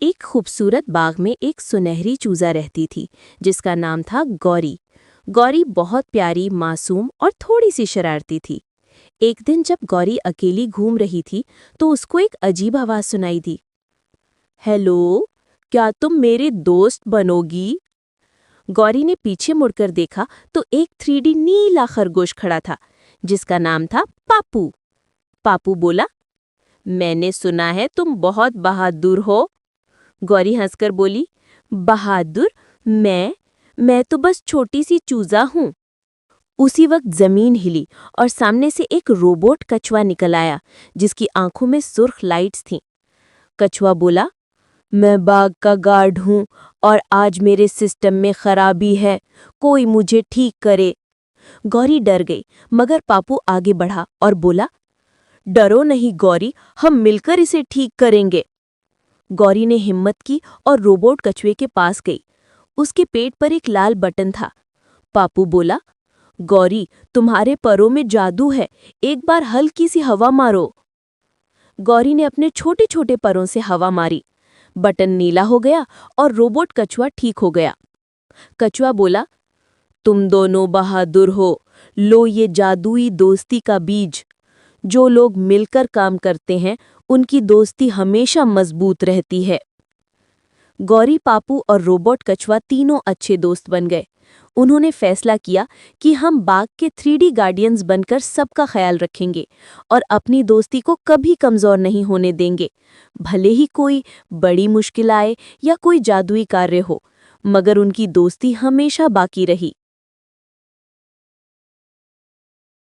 एक खूबसूरत बाग में एक सुनहरी चूजा रहती थी जिसका नाम था गौरी। गौरी बहुत प्यारी, मासूम और थोड़ी सी शरारती थी। एक दिन जब गौरी अकेली घूम रही थी तो उसको एक अजीब आवाज सुनाई दी। हेलो, क्या तुम मेरे दोस्त बनोगी? गौरी ने पीछे मुड़कर देखा तो एक 3D नीला खरगोश खड़ा था जिसका नाम था पापू। पापू बोला, मैंने सुना है तुम बहुत बहादुर हो। गौरी हंसकर बोली, बहादुर? मैं तो बस छोटी सी चूजा हूँ। उसी वक्त जमीन हिली और सामने से एक रोबोट कछुआ निकल आया जिसकी आंखों में सुर्ख लाइट्स थीं। कछुआ बोला, मैं बाग का गार्ड हूँ और आज मेरे सिस्टम में खराबी है, कोई मुझे ठीक करे। गौरी डर गई, मगर पापू आगे बढ़ा और बोला, डरो नहीं गौरी, हम मिलकर इसे ठीक करेंगे। गौरी ने हिम्मत की और रोबोट कछुए के पास गई। उसके पेट पर एक लाल बटन था। पापू बोला, गौरी, तुम्हारे परों में जादू है, एक बार हल्की सी हवा मारो। गौरी ने अपने छोटे छोटे परों से हवा मारी। बटन नीला हो गया और रोबोट कछुआ ठीक हो गया। कछुआ बोला, तुम दोनों बहादुर हो, लो ये जादुई दोस्ती का बीज। जो लोग मिलकर काम करते हैं उनकी दोस्ती हमेशा मजबूत रहती है। गौरी, पापू और रोबोट कछुआ तीनों अच्छे दोस्त बन गए। उन्होंने फैसला किया कि हम बाग के 3D गार्डियंस बनकर सबका ख्याल रखेंगे और अपनी दोस्ती को कभी कमजोर नहीं होने देंगे, भले ही कोई बड़ी मुश्किल आए या कोई जादुई कार्य हो, मगर उनकी दोस्ती हमेशा बाकी रही।